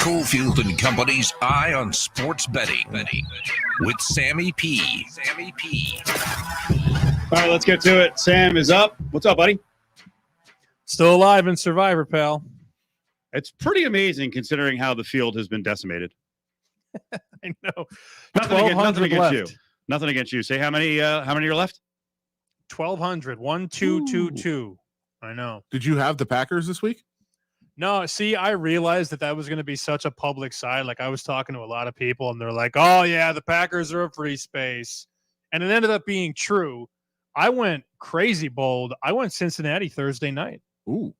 Cofield and Company's Eye on Sports Betting with Sammy P. All right, let's get to it. Sam is up. What's up, buddy? Still alive in Survivor, pal. It's pretty amazing considering how the field has been decimated. I know. Nothing against left. you. Nothing against you. Say how many are left? 1,200. 1, 2, 2, 2. I know. Did you have the Packers this week? No, see, I realized that was going to be such a public side. Like, I was talking to a lot of people, and they're like, oh, yeah, the Packers are a free space. And it ended up being true. I went crazy bold. I went Cincinnati Thursday night. Ooh,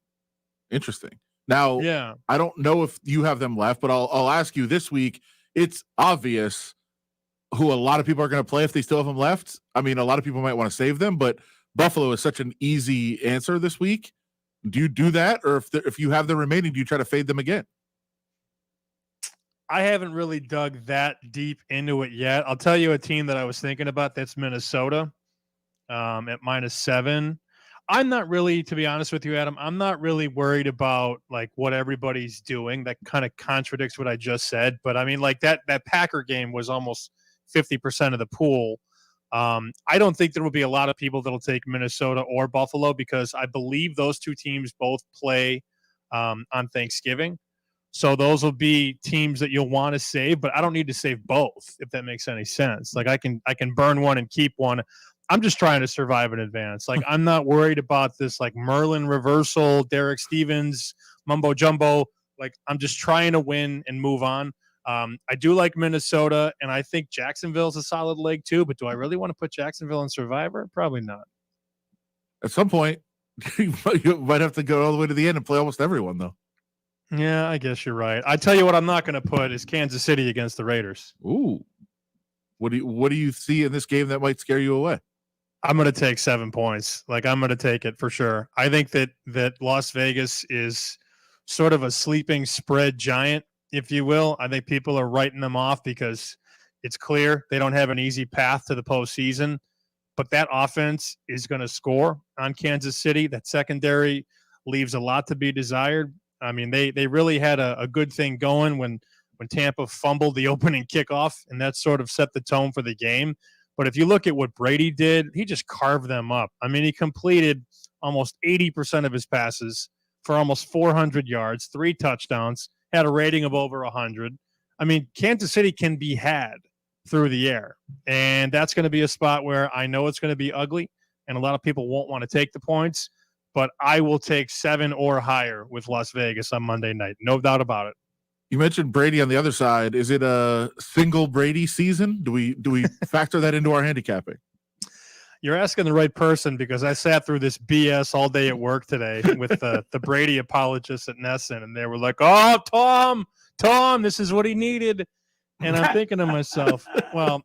interesting. Now, yeah, I don't know if you have them left, but I'll ask you this week. It's obvious who a lot of people are going to play if they still have them left. I mean, a lot of people might want to save them, but Buffalo is such an easy answer this week. Do you do that, or if you have them remaining, do you try to fade them again? I haven't really dug that deep into it yet. I'll tell you a team that I was thinking about. That's Minnesota at -7. I'm not really, to be honest with you, Adam, I'm not really worried about like what everybody's doing. That kind of contradicts what I just said. But I mean, like that Packer game was almost 50% of the pool. I don't think there will be a lot of people that will take Minnesota or Buffalo because I believe those two teams both play on Thanksgiving. So those will be teams that you'll want to save, but I don't need to save both, if that makes any sense. Like I can burn one and keep one. I'm just trying to survive in advance. Like I'm not worried about this like Merlin reversal, Derek Stevens, mumbo jumbo. Like I'm just trying to win and move on. I do like Minnesota, and I think Jacksonville's a solid leg too. But do I really want to put Jacksonville in Survivor? Probably not. At some point, you might have to go all the way to the end and play almost everyone, though. Yeah, I guess you're right. I tell you what, I'm not going to put is Kansas City against the Raiders. Ooh, what do you see in this game that might scare you away? I'm going to take 7 points. Like I'm going to take it for sure. I think that Las Vegas is sort of a sleeping spread giant, if you will. I think people are writing them off because it's clear they don't have an easy path to the postseason. But that offense is going to score on Kansas City. That secondary leaves a lot to be desired. I mean, they really had a good thing going when Tampa fumbled the opening kickoff, and that sort of set the tone for the game. But if you look at what Brady did, he just carved them up. I mean, he completed almost 80% of his passes for almost 400 yards, 3 touchdowns, had a rating of over 100. I mean, Kansas City can be had through the air, and that's going to be a spot where I know it's going to be ugly, and a lot of people won't want to take the points, but I will take 7 or higher with Las Vegas on Monday night. No doubt about it. You mentioned Brady on the other side. Is it a single Brady season? Do we factor that into our handicapping? You're asking the right person because I sat through this BS all day at work today with the Brady apologists at Nesson, and they were like, "Oh, Tom, this is what he needed." And I'm thinking to myself, well,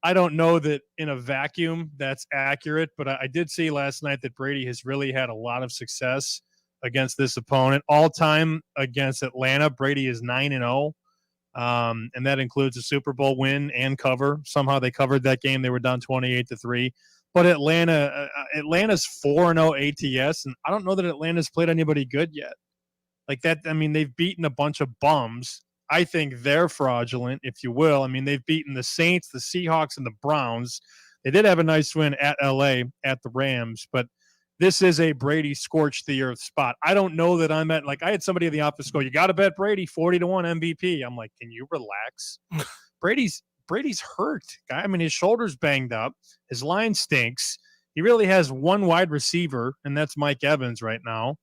I don't know that in a vacuum that's accurate, but I did see last night that Brady has really had a lot of success against this opponent. All time against Atlanta, Brady is 9-0. And that includes a Super Bowl win and cover. Somehow they covered that game. They were down 28-3. But Atlanta's 4-0 ATS, and I don't know that Atlanta's played anybody good yet. Like that, I mean, they've beaten a bunch of bums. I think they're fraudulent, if you will. I mean, they've beaten the Saints, the Seahawks, and the Browns. They did have a nice win at LA at the Rams, but this is a Brady scorched the earth spot. I don't know that I'm at, like, I had somebody in the office go, you got to bet Brady 40-1 MVP. I'm like, can you relax? Brady's hurt. I mean, his shoulder's banged up. His line stinks. He really has one wide receiver, and that's Mike Evans right now.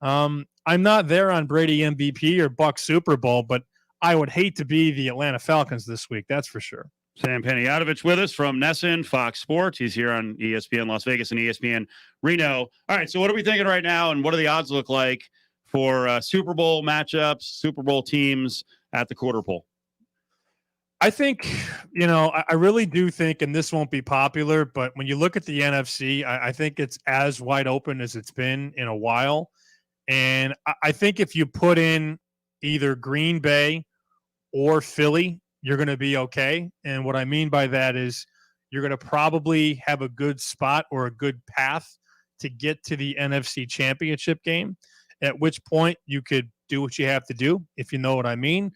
I'm not there on Brady MVP or Buck Super Bowl, but I would hate to be the Atlanta Falcons this week. That's for sure. Sam Panayotovich with us from Nesson, Fox Sports. He's here on ESPN Las Vegas and ESPN Reno. All right, so what are we thinking right now, and what do the odds look like for Super Bowl matchups, Super Bowl teams at the quarter pole? I think, I really do think, and this won't be popular, but when you look at the NFC, I think it's as wide open as it's been in a while. And I think if you put in either Green Bay or Philly, you're going to be okay. And what I mean by that is you're going to probably have a good spot or a good path to get to the NFC Championship game, at which point you could do what you have to do, if you know what I mean.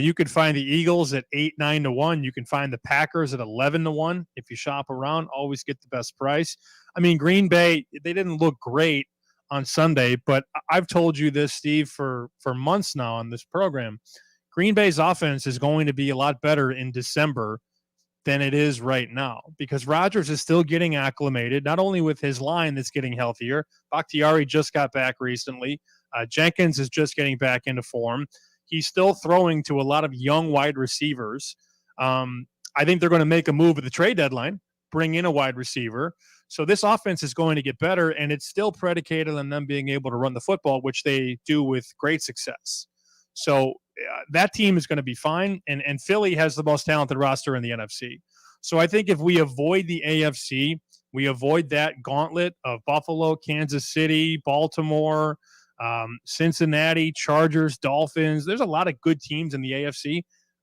You can find the Eagles at 8-9-1. You can find the Packers at 11-1. If you shop around, always get the best price. I mean, Green Bay, they didn't look great on Sunday, but I've told you this, Steve, for months now on this program. Green Bay's offense is going to be a lot better in December than it is right now because Rodgers is still getting acclimated, not only with his line that's getting healthier. Bakhtiari just got back recently. Jenkins is just getting back into form. He's still throwing to a lot of young wide receivers. I think they're going to make a move at the trade deadline, bring in a wide receiver. So this offense is going to get better, and it's still predicated on them being able to run the football, which they do with great success. So that team is going to be fine, and Philly has the most talented roster in the NFC. So I think if we avoid the AFC, we avoid that gauntlet of Buffalo, Kansas City, Baltimore, Cincinnati, Chargers, Dolphins. There's a lot of good teams in the AFC.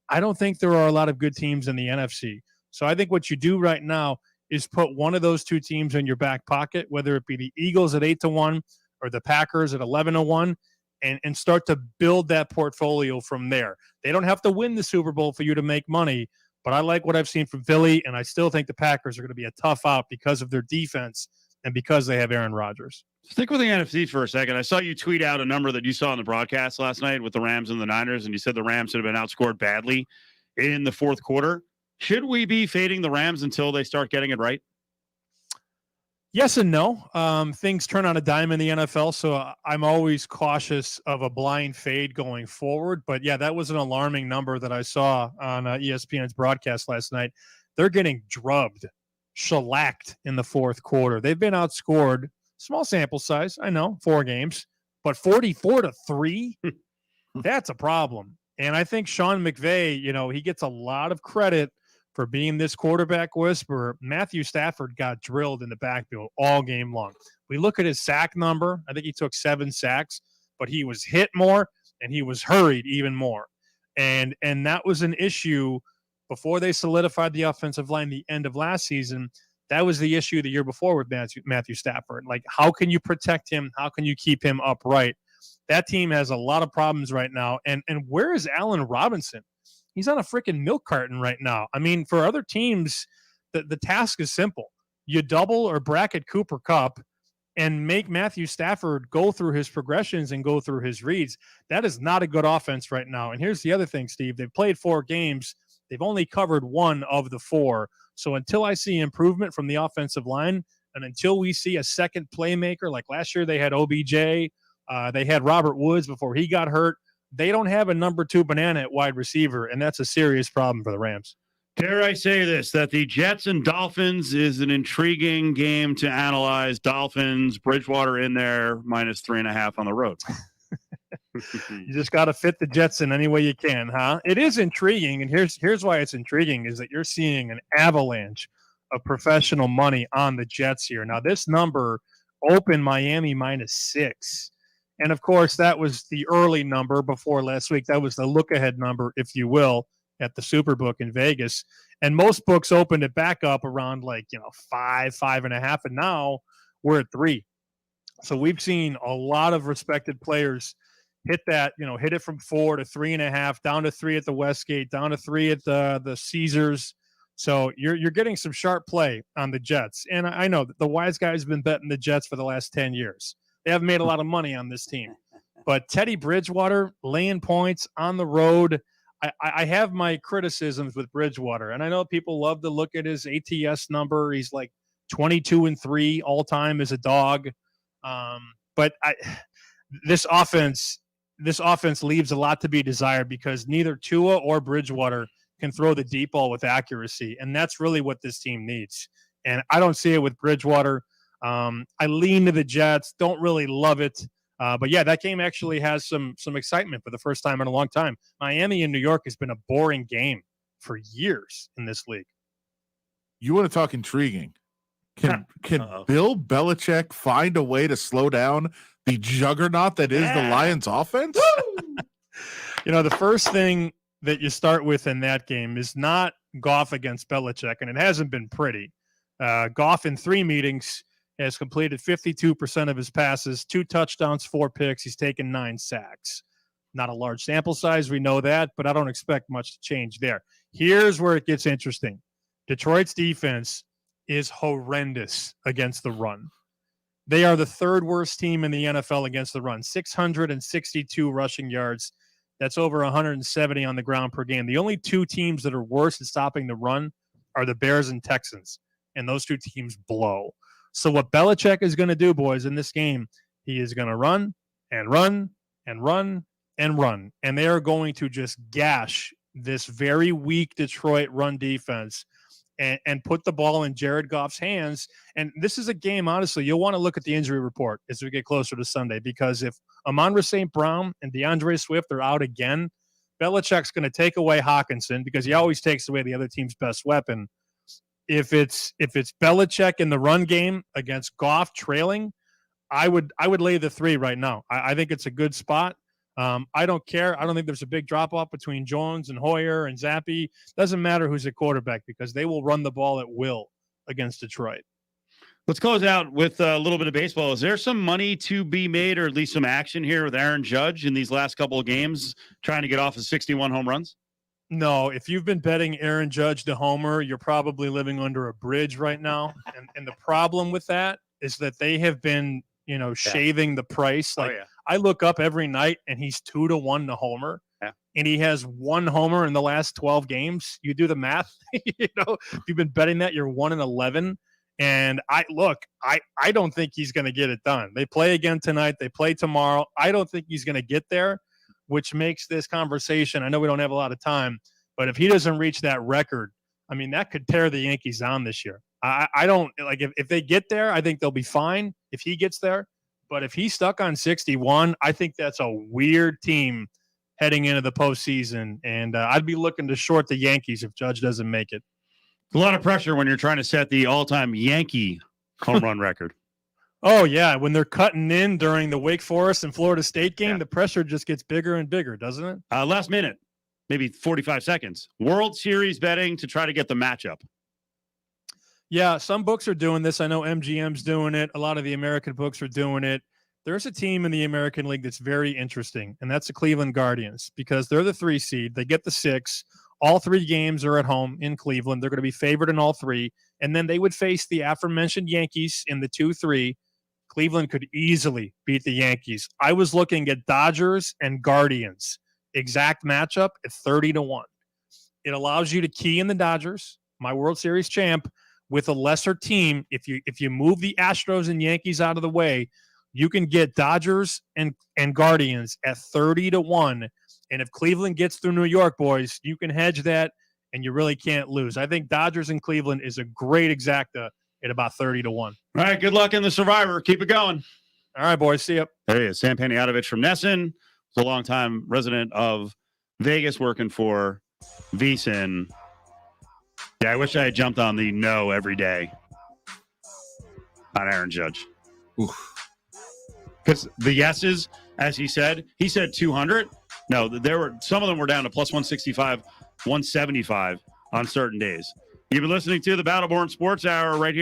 I don't think there are a lot of good teams in the NFC. So I think what you do right now is put one of those two teams in your back pocket, whether it be the Eagles at 8-1 or the Packers at 11-1, and start to build that portfolio from there. They don't have to win the Super Bowl for you to make money, but I like what I've seen from Philly, and I still think the Packers are going to be a tough out because of their defense and because they have Aaron Rodgers. Stick with the NFC for a second. I saw you tweet out a number that you saw in the broadcast last night with the Rams and the Niners, and you said the Rams had been outscored badly in the fourth quarter. Should we be fading the Rams until they start getting it right? Yes and no. Things turn on a dime in the NFL, so I'm always cautious of a blind fade going forward. But, yeah, that was an alarming number that I saw on ESPN's broadcast last night. They're getting drubbed, shellacked in the fourth quarter. They've been outscored, small sample size, I know, 4 games, but 44-3, that's a problem. And I think Sean McVay, he gets a lot of credit for being this quarterback whisperer. Matthew Stafford got drilled in the backfield all game long. We look at his sack number. I think he took 7 sacks, but he was hit more and he was hurried even more. And that was an issue before they solidified the offensive line the end of last season. That was the issue the year before with Matthew Stafford. Like, how can you protect him? How can you keep him upright? That team has a lot of problems right now. And where is Allen Robinson? He's on a freaking milk carton right now. I mean, for other teams, the task is simple. You double or bracket Cooper Kupp and make Matthew Stafford go through his progressions and go through his reads. That is not a good offense right now. And here's the other thing, Steve. They've played 4 games. They've only covered 1 of the 4. So until I see improvement from the offensive line and until we see a second playmaker, like last year they had OBJ, they had Robert Woods before he got hurt. They don't have a number 2 banana at wide receiver, and that's a serious problem for the Rams. Dare I say this, that the Jets and Dolphins is an intriguing game to analyze. Dolphins, Bridgewater in there, -3.5 on the road. You just got to fit the Jets in any way you can, huh? It is intriguing, and here's why it's intriguing, is that you're seeing an avalanche of professional money on the Jets here. Now, this number opened Miami -6. And, of course, that was the early number before last week. That was the look-ahead number, if you will, at the Superbook in Vegas. And most books opened it back up around 5, 5.5, and now we're at 3. So we've seen a lot of respected players hit that, hit it from 4 to 3.5, down to 3 at the Westgate, down to 3 at the Caesars. So you're getting some sharp play on the Jets. And I know that the wise guys have been betting the Jets for the last 10 years. They haven't made a lot of money on this team. But Teddy Bridgewater laying points on the road. I have my criticisms with Bridgewater. And I know people love to look at his ATS number. He's like 22-3 all time as a dog. But this offense leaves a lot to be desired because neither Tua or Bridgewater can throw the deep ball with accuracy. And that's really what this team needs. And I don't see it with Bridgewater. I lean to the Jets, don't really love it. But, yeah, that game actually has some excitement for the first time in a long time. Miami and New York has been a boring game for years in this league. You want to talk intriguing? Can Bill Belichick find a way to slow down the juggernaut that is the Lions offense? The first thing that you start with in that game is not Goff against Belichick, and it hasn't been pretty. Goff in 3 meetings has completed 52% of his passes, 2 touchdowns, 4 picks. He's taken 9 sacks. Not a large sample size, we know that, but I don't expect much to change there. Here's where it gets interesting. Detroit's defense is horrendous against the run. They are the third worst team in the NFL against the run. 662 rushing yards. That's over 170 on the ground per game. The only two teams that are worse at stopping the run are the Bears and Texans, and those two teams blow. So what Belichick is going to do, boys, in this game, he is going to run and run and run and run, and they are going to just gash this very weak Detroit run defense and put the ball in Jared Goff's hands. And this is a game, honestly, you'll want to look at the injury report as we get closer to Sunday, because if Amon-Ra St. Brown and DeAndre Swift are out again, Belichick's going to take away Hawkinson, because he always takes away the other team's best weapon. If it's Belichick in the run game against Goff trailing, I would lay the 3 right now. I think it's a good spot. I don't care. I don't think there's a big drop-off between Jones and Hoyer and Zappi. Doesn't matter who's at quarterback, because they will run the ball at will against Detroit. Let's close out with a little bit of baseball. Is there some money to be made, or at least some action here with Aaron Judge in these last couple of games, trying to get off of 61 home runs? No, if you've been betting Aaron Judge to homer, you're probably living under a bridge right now. And the problem with that is that they have been, shaving the price. Like, I look up every night and he's 2-1 to homer. Yeah. And he has 1 homer in the last 12 games. You do the math. If you've been betting that, you're 1-11. And I don't think he's going to get it done. They play again tonight. They play tomorrow. I don't think he's going to get there, which makes this conversation, I know we don't have a lot of time, but if he doesn't reach that record, I mean, that could tear the Yankees down this year. I don't like, if they get there, I think they'll be fine if he gets there. But if he's stuck on 61, I think that's a weird team heading into the postseason. And I'd be looking to short the Yankees if Judge doesn't make it. A lot of pressure when you're trying to set the all-time Yankee home run record. Oh, yeah. When they're cutting in during the Wake Forest and Florida State game, the pressure just gets bigger and bigger, doesn't it? Last minute, maybe 45 seconds. World Series betting to try to get the matchup. Yeah, some books are doing this. I know MGM's doing it. A lot of the American books are doing it. There's a team in the American League that's very interesting, and that's the Cleveland Guardians, because they're the 3 seed. They get the 6. All 3 games are at home in Cleveland. They're going to be favored in all 3. And then they would face the aforementioned Yankees in the 2-3. Cleveland could easily beat the Yankees. I was looking at Dodgers and Guardians. Exact matchup at 30-1. It allows you to key in the Dodgers, my World Series champ, with a lesser team. If you move the Astros and Yankees out of the way, you can get Dodgers and Guardians at 30-1. And if Cleveland gets through New York, boys, you can hedge that, and you really can't lose. I think Dodgers and Cleveland is a great exacta at about 30-1. All right, good luck in the Survivor. Keep it going. All right, boys. See ya. There he is, Sam Panayotovich from Nesson. He's a longtime resident of Vegas, working for VSiN. Yeah, I wish I had jumped on the no every day on Aaron Judge. Because the yeses, as he said 200. No, there were some of them were down to plus 165, 175 on certain days. You've been listening to the Battleborn Sports Hour right here.